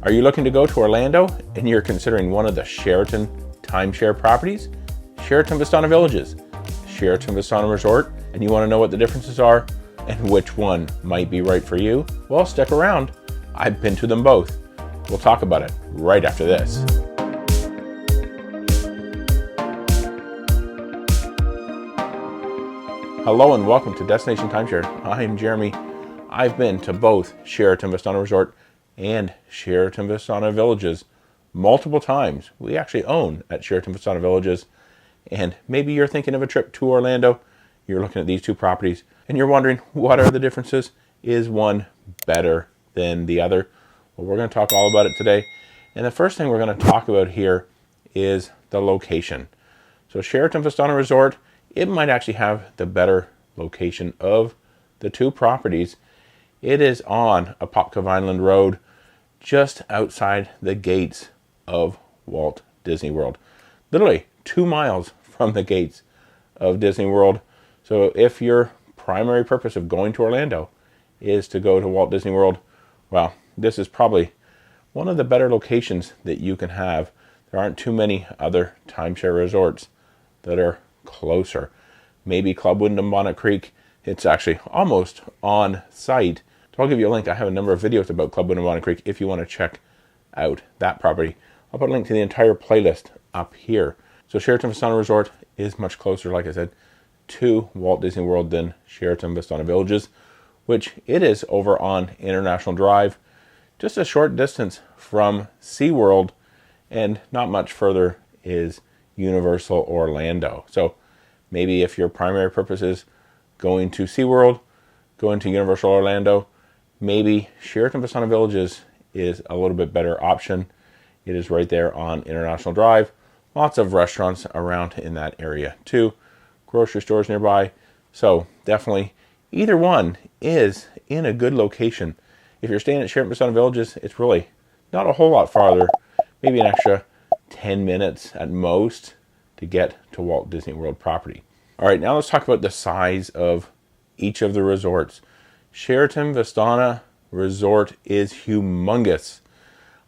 Are you looking to go to Orlando and you're considering one of the Sheraton timeshare properties? Sheraton Vistana Villages, Sheraton Vistana Resort, and you want to know what the differences are and which one might be right for you? Well, stick around. I've been to them both. We'll talk about it right after this. Hello and welcome to Destination Timeshare. I'm Jeremy. I've been to both Sheraton Vistana Resort and Sheraton Vistana Villages multiple times. We actually own at Sheraton Vistana Villages, and maybe you're thinking of a trip to Orlando. You're looking at these two properties and you're wondering, what are the differences? Is one better than the other? Well, we're going to talk all about it today. And the first thing we're going to talk about here is the location. So Sheraton Vistana Resort, it might actually have the better location of the two properties. It is on Apopka Vineland Road, just outside the gates of Walt Disney World. Literally 2 miles from the gates of Disney World. So if your primary purpose of going to Orlando is to go to Walt Disney World, well, this is probably one of the better locations that you can have. There aren't too many other timeshare resorts that are closer. Maybe Club Wyndham Bonnet Creek. It's actually almost on site. So I'll give you a link. I have a number of videos about Club Wyndham Bonnet Creek if you want to check out that property. I'll put a link to the entire playlist up here. So Sheraton Vistana Resort is much closer, like I said, to Walt Disney World than Sheraton Vistana Villages, which it is over on International Drive, just a short distance from SeaWorld, and not much further is Universal Orlando. So maybe if your primary purpose is going to SeaWorld, going to Universal Orlando, maybe Sheraton Vistana Villages is a little bit better option. It is right there on International Drive. Lots of restaurants around in that area too. Grocery stores nearby. So definitely either one is in a good location. If you're staying at Sheraton Vistana Villages, it's really not a whole lot farther. Maybe an extra 10 minutes at most to get to Walt Disney World property. All right, now let's talk about the size of each of the resorts. Sheraton Vistana Resort is humongous.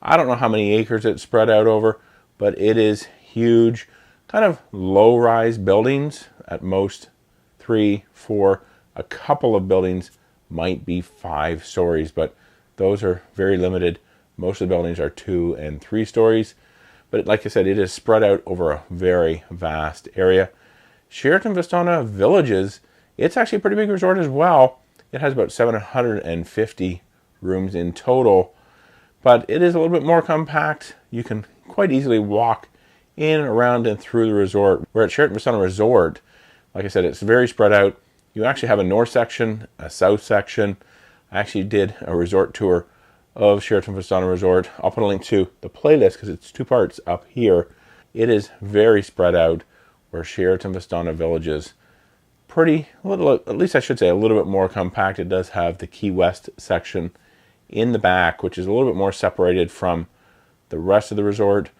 I don't know how many acres it's spread out over, but it is huge. Kind of low-rise buildings, at most 3, 4. A couple of buildings might be 5 stories, but those are very limited. Most of the buildings are 2 and 3 stories. But like I said, it is spread out over a very vast area. Sheraton Vistana Villages, it's actually a pretty big resort as well. It has about 750 rooms in total, but it is a little bit more compact. You can quite easily walk in, around, and through the resort. Where at Sheraton Vistana Resort, like I said, it's very spread out. You actually have a north section, a south section. I actually did a resort tour of Sheraton Vistana Resort. I'll put a link to the playlist because it's 2 parts up here. It is very spread out, where Sheraton Vistana Villages, pretty little, at least I should say a little bit more compact. It does have the Key West section in the back, which is a little bit more separated from the rest of the resort.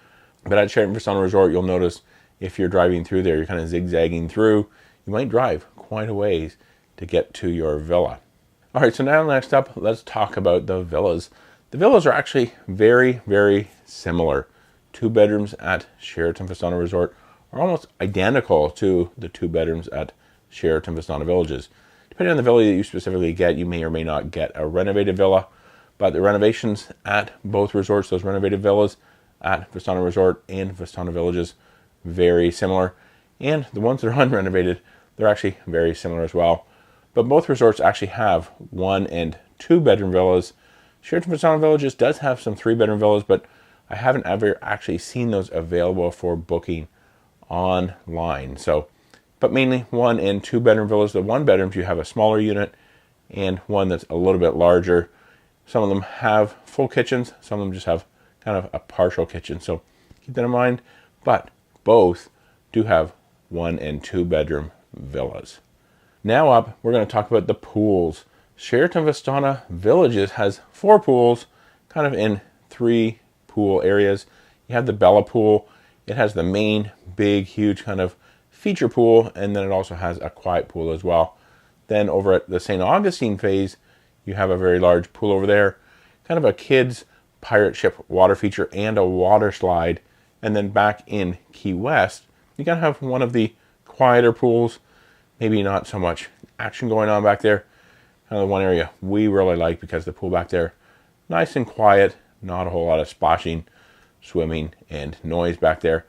But at Sheraton Vistana Resort, you'll notice if you're driving through there, you're kind of zigzagging through. You might drive quite a ways to get to your villa. All right, so now next up, let's talk about the villas. The villas are actually very, very similar. 2 bedrooms at Sheraton Vistana Resort are almost identical to the 2 bedrooms at Sheraton Vistana Villages. Depending on the villa that you specifically get, you may or may not get a renovated villa, but the renovations at both resorts, those renovated villas at Vistana Resort and Vistana Villages, very similar. And the ones that are unrenovated, they're actually very similar as well. But both resorts actually have 1 and 2 bedroom villas. Sheraton Vistana Villages does have some 3 bedroom villas, but I haven't ever actually seen those available for booking online. So, but mainly 1 and 2 bedroom villas. The 1 bedrooms, you have a smaller unit and one that's a little bit larger. Some of them have full kitchens. Some of them just have kind of a partial kitchen. So keep that in mind. But both do have 1 and 2 bedroom villas. Now up, we're going to talk about the pools. Sheraton Vistana Villages has 4 pools, kind of in 3 pool areas. You have the Bella pool. It has the main, big, huge kind of feature pool, and then it also has a quiet pool as well. Then over at the St. Augustine phase, you have a very large pool over there, kind of a kids pirate ship water feature and a water slide. And then back in Key West, you gotta have one of the quieter pools, maybe not so much action going on back there. Kind of the one area we really like because the pool back there, nice and quiet, not a whole lot of splashing, swimming, and noise back there.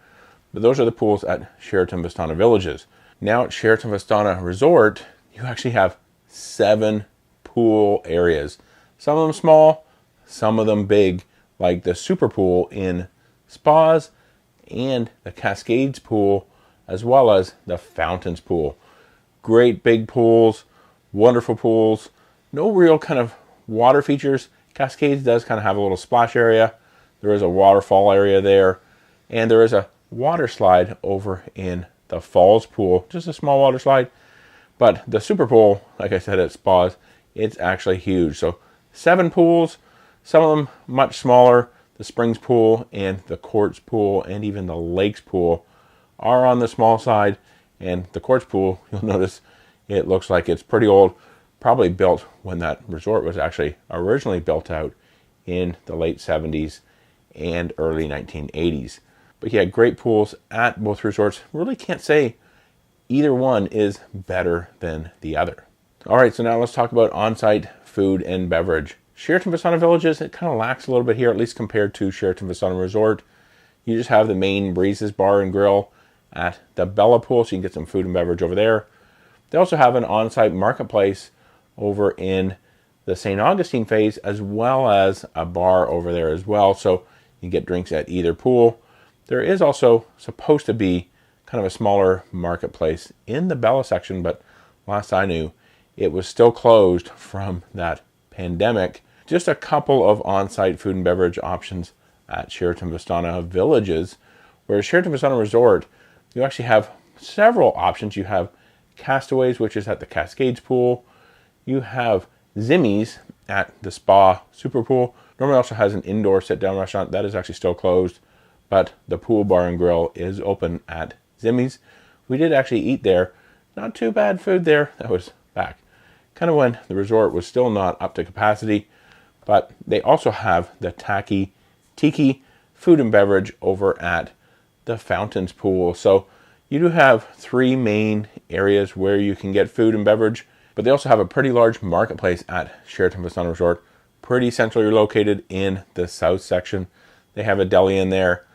But those are the pools at Sheraton Vistana Villages. Now at Sheraton Vistana Resort, you actually have 7 pool areas. Some of them small, some of them big, like the super pool in Spas and the Cascades pool, as well as the Fountains pool. Great big pools, wonderful pools. No real kind of water features. Cascades does kind of have a little splash area. There is a waterfall area there. And there is a water slide over in the Falls pool. Just a small water slide. But the super pool, like I said at Spas, it's actually huge. So 7 pools, some of them much smaller. The Springs pool and the Quartz pool and even the Lakes pool are on the small side. And the Quartz pool, you'll notice it looks like it's pretty old. Probably built when that resort was actually originally built out in the late 70s and early 1980s. But yeah, great pools at both resorts. Really can't say either one is better than the other. All right, so now let's talk about on-site food and beverage. Sheraton Vistana Villages, it kind of lacks a little bit here, at least compared to Sheraton Vistana Resort. You just have the main Breezes Bar and Grill at the Bella Pool, so you can get some food and beverage over there. They also have an on-site marketplace over in the St. Augustine phase, as well as a bar over there as well, so you can get drinks at either pool. There is also supposed to be kind of a smaller marketplace in the Bella section, but last I knew, it was still closed from that pandemic. Just a couple of on-site food and beverage options at Sheraton Vistana Villages, whereas Sheraton Vistana Resort, you actually have several options. You have Castaways, which is at the Cascades pool. You have Zimmy's at the Spa Super Pool. Normally also has an indoor sit-down restaurant. That is actually still closed, but the pool bar and grill is open at Zimmy's. We did actually eat there. Not too bad food there. That was back kind of when the resort was still not up to capacity, but they also have the Tiki food and beverage over at the Fountains pool. So you do have 3 main areas where you can get food and beverage, but they also have a pretty large marketplace at Sheraton Vistana Resort, pretty centrally located in the south section. They have a deli in there,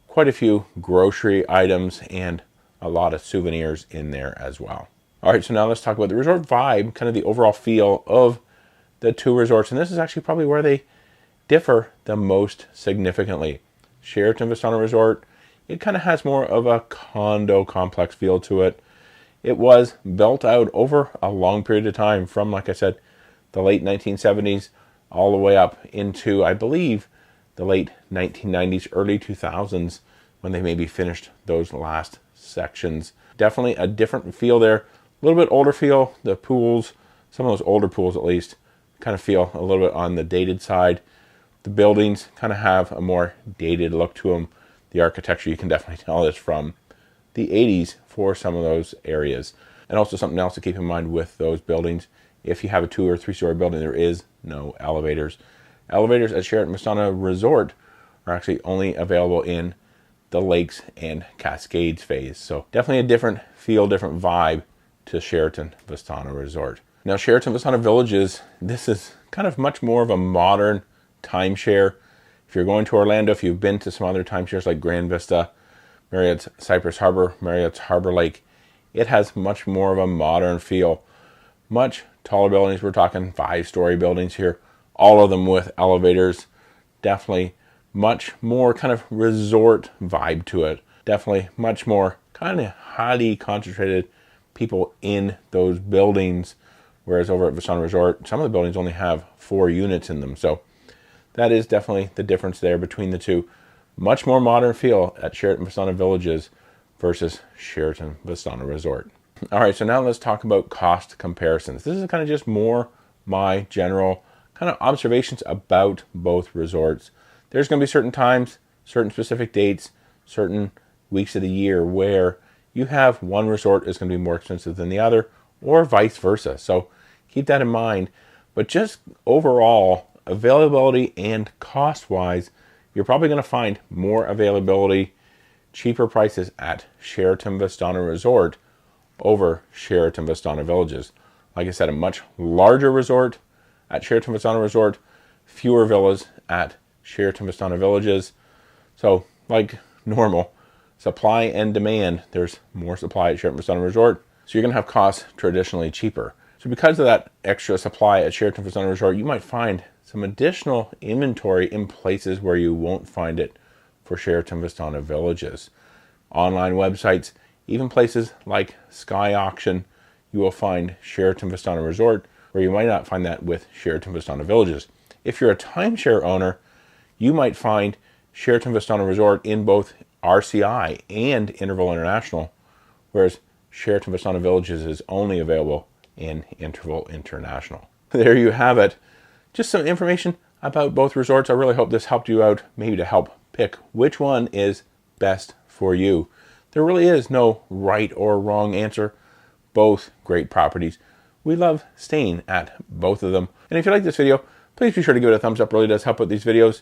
quite a few grocery items, and a lot of souvenirs in there as well. All right, so now let's talk about the resort vibe, kind of the overall feel of the 2 resorts. And this is actually probably where they differ the most significantly. Sheraton Vistana Resort, it kind of has more of a condo complex feel to it. It was built out over a long period of time from, like I said, the late 1970s all the way up into, I believe, the late 1990s, early 2000s, when they maybe finished those last sections. Definitely a different feel there. A little bit older feel. The pools, some of those older pools at least, kind of feel a little bit on the dated side. The buildings kind of have a more dated look to them. The architecture, you can definitely tell, is from the 80s for some of those areas. And also something else to keep in mind with those buildings, if you have a 2 or 3 story building, there is no elevators. Elevators at Sheraton Vistana Resort are actually only available in the Lakes and Cascades phase. So definitely a different feel, different vibe to Sheraton Vistana Resort. Now Sheraton Vistana Villages, this is kind of much more of a modern timeshare. If you're going to Orlando, if you've been to some other timeshares like Grand Vista, Marriott's Cypress Harbor, Marriott's Harbor Lake, it has much more of a modern feel. Much taller buildings, we're talking 5-story buildings here, all of them with elevators. Definitely much more kind of resort vibe to it. Definitely much more kind of highly concentrated people in those buildings, whereas over at Vistana Resort, some of the buildings only have 4 units in them. So that is definitely the difference there between the two. Much more modern feel at Sheraton Vistana Villages versus Sheraton Vistana Resort. All right, so now let's talk about cost comparisons. This is kind of just more my general kind of observations about both resorts. There's going to be certain times, certain specific dates, certain weeks of the year where you have one resort is going to be more expensive than the other, or vice versa. So keep that in mind. But just overall, availability and cost-wise, you're probably going to find more availability, cheaper prices at Sheraton Vistana Resort over Sheraton Vistana Villages. Like I said, a much larger resort at Sheraton Vistana Resort, fewer villas at Sheraton Vistana Villages. So, like normal, supply and demand, there's more supply at Sheraton Vistana Resort, so you're going to have costs traditionally cheaper. So because of that extra supply at Sheraton Vistana Resort, you might find some additional inventory in places where you won't find it for Sheraton Vistana Villages. Online websites, even places like Sky Auction, you will find Sheraton Vistana Resort, where you might not find that with Sheraton Vistana Villages. If you're a timeshare owner, you might find Sheraton Vistana Resort in both RCI and Interval International, whereas Sheraton Vistana Villages is only available in Interval International. There you have it. Just some information about both resorts. I really hope this helped you out, maybe to help pick which one is best for you. There really is no right or wrong answer. Both great properties. We love staying at both of them. And if you like this video, please be sure to give it a thumbs up. It really does help with these videos.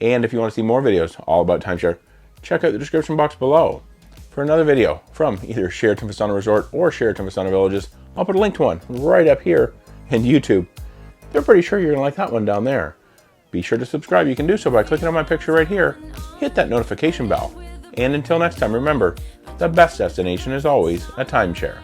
And if you want to see more videos all about timeshare, check out the description box below for another video from either Sheraton Vistana Resort or Sheraton Vistana Villages. I'll put a link to one right up here in YouTube. They're pretty sure you're going to like that one down there. Be sure to subscribe. You can do so by clicking on my picture right here. Hit that notification bell. And until next time, remember, the best destination is always a timeshare.